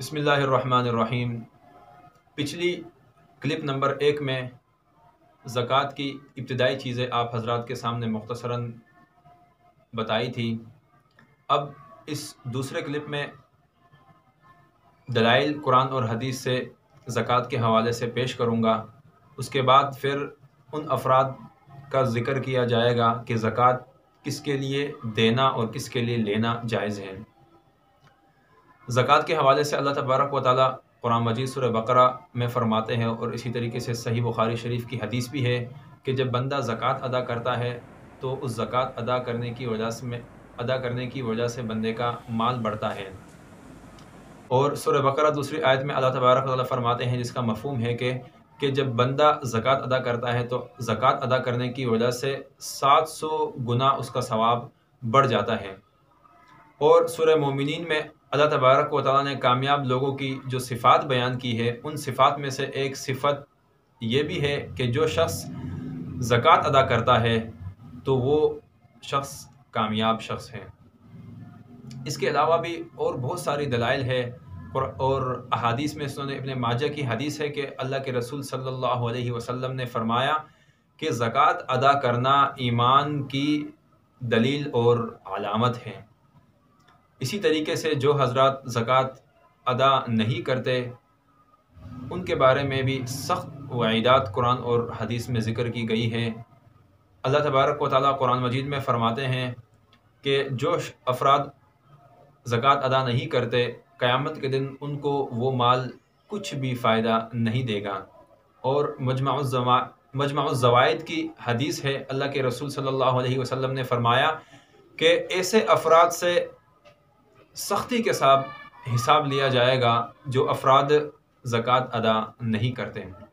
बिस्मिल्लाहिर्रहमानिर्रहीम। पिछली clip number 1 में ज़कात की इब्तिदाई चीज़ें आप हज़रात के सामने मुख्तसरन बताई थी। अब इस दूसरे क्लिप में दलाइल कुरान और हदीस से ज़कात के हवाले से पेश करूँगा। उसके बाद फिर उन अफराद का ज़िक्र किया जाएगा कि ज़कात किसके लिए देना और किसके लिए लेना जायज़ है। ज़कात के हवाले से अल्लाह तबारक व तआला कुरान मजीद सूरह बकरा में फ़रमाते हैं और इसी तरीके से सही बुखारी शरीफ की हदीस भी है कि जब बंदा ज़कात अदा करता है तो उस ज़कात अदा करने की वजह से बंदे का माल बढ़ता है। और सूरह बकरा दूसरी आयत में अल्लाह तबारक व तआला फ़रमाते हैं जिसका मफ़हूम है कि जब बंदा ज़कात अदा करता है तो ज़कात अदा करने की वजह से 700 गुना उसका सवाब बढ़ जाता है। और सूरह मोमिनीन में अल्लाह तबारक व तआला ने कामयाब लोगों की जो सिफ़ात बयान की है, उन सिफ़ात में से एक सिफ़त ये भी है कि जो शख्स ज़कात अदा करता है तो वो शख्स कामयाब शख्स है। इसके अलावा भी और बहुत सारी दलाइल है और अहादीस में सुनन इब्न माजा की हदीस है कि अल्लाह के रसूल सल्लल्लाहु अलैहि वसल्लम ने फ़रमाया कि ज़कात अदा करना ईमान की दलील और अलामत है। इसी तरीके से जो हज़रात ज़कात अदा नहीं करते उनके बारे में भी सख्त वईदात कुरान और हदीस में ज़िक्र की गई है। अल्लाह तबारक व तआला कुरान मजीद में फ़रमाते हैं कि जो अफराद ज़कात अदा नहीं करते क़यामत के दिन उनको वो माल कुछ भी फ़ायदा नहीं देगा। और मजमाउज़्ज़वाइद की हदीस है, अल्लाह के रसूल सल्लल्लाहु अलैहि वसल्लम ने फ़रमाया कि ऐसे अफराद से सख्ती के साथ हिसाब लिया जाएगा जो अफराद ज़कात अदा नहीं करते हैं।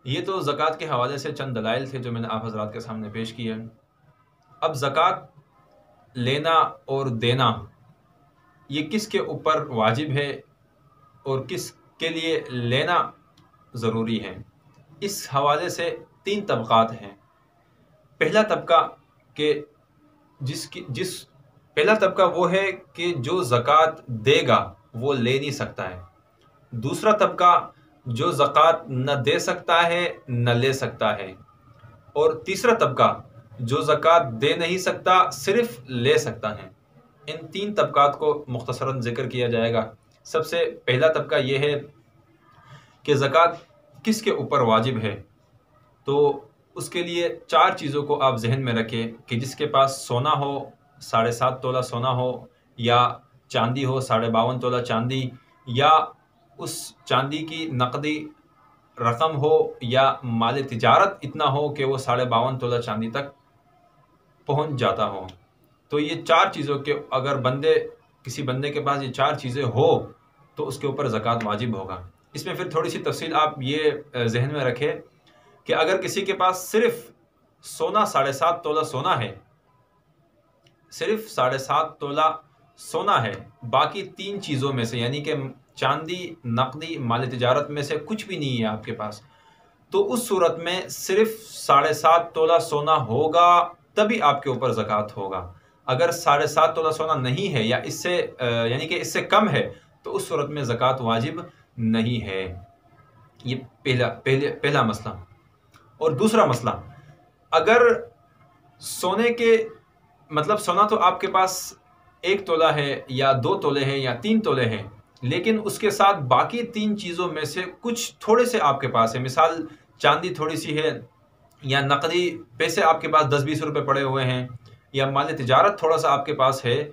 ये तो ज़कात के हवाले से चंद दलाइल थे जो मैंने आप हज़रात के सामने पेश किए। अब ज़कात लेना और देना ये किसके ऊपर वाजिब है और किसके लिए लेना ज़रूरी है, इस हवाले से 3 तबक़ात हैं। पहला तबका वो है कि जो ज़कात देगा वो ले नहीं सकता है। दूसरा तबका जो ज़कात न दे सकता है न ले सकता है। और तीसरा तबका जो ज़कात दे नहीं सकता सिर्फ ले सकता है। इन 3 तबकात को मुख्तसरन ज़िक्र किया जाएगा। सबसे पहला तबका ये है कि ज़कात किसके ऊपर वाजिब है। तो उसके लिए 4 चीज़ों को आप जहन में रखें कि जिसके पास सोना हो 7.5 तोला सोना हो, या चांदी हो 52.5 तोला चांदी, या उस चांदी की नकदी रकम हो, या माल तिजारत इतना हो कि वो 52.5 तोला चांदी तक पहुंच जाता हो। तो ये 4 चीज़ों के अगर किसी बंदे के पास ये 4 चीज़ें हो तो उसके ऊपर ज़कात वाजिब होगा। इसमें फिर थोड़ी सी तफसील आप ये जहन में रखें कि अगर किसी के पास सिर्फ सोना 7.5 तोला सोना है, सिर्फ 7.5 तोला सोना है, बाकी 3 चीज़ों में से यानी कि चांदी, नकदी, माल तिजारत में से कुछ भी नहीं है आपके पास, तो उस सूरत में सिर्फ 7.5 तोला सोना होगा तभी आपके ऊपर ज़कात होगा। अगर 7.5 तोला सोना नहीं है या इससे यानी कि इससे कम है तो उस सूरत में ज़कात वाजिब नहीं है। ये पहला मसला। और दूसरा मसला, अगर सोने के सोना तो आपके पास 1 तोला है या 2 तोले हैं या 3 तोले हैं, लेकिन उसके साथ बाकी 3 चीज़ों में से कुछ थोड़े से आपके पास है। मिसाल चांदी थोड़ी सी है, या नकदी पैसे आपके पास 10-20 रुपए पड़े हुए हैं, या माल तिजारत थोड़ा सा आपके पास है,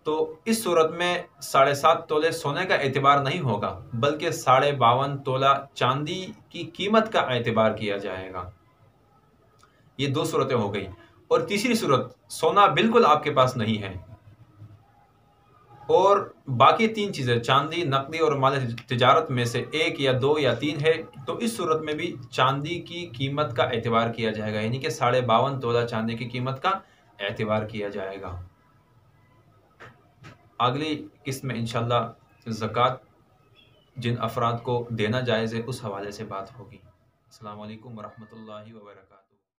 तो इस सूरत में 7.5 तोले सोने का एतबार नहीं होगा बल्कि 52.5 तोला चांदी की कीमत का एतबार किया जाएगा। ये 2 सूरतें हो गई। और तीसरी सूरत, सोना बिल्कुल आपके पास नहीं है और बाकी 3 चीज़ें चांदी, नकदी और माल तिजारत में से 1 या 2 या 3 है, तो इस सूरत में भी चांदी की कीमत का एतबार किया जाएगा, यानी कि 52.5 तोला चांदी की कीमत का एतबार किया जाएगा। अगली किस्त में इंशाअल्लाह ज़कात जिन अफराद को देना जायज़ है उस हवाले से बात होगी। अस्सलामु अलैकुम वरहमतुल्लाहि व बरकातहू।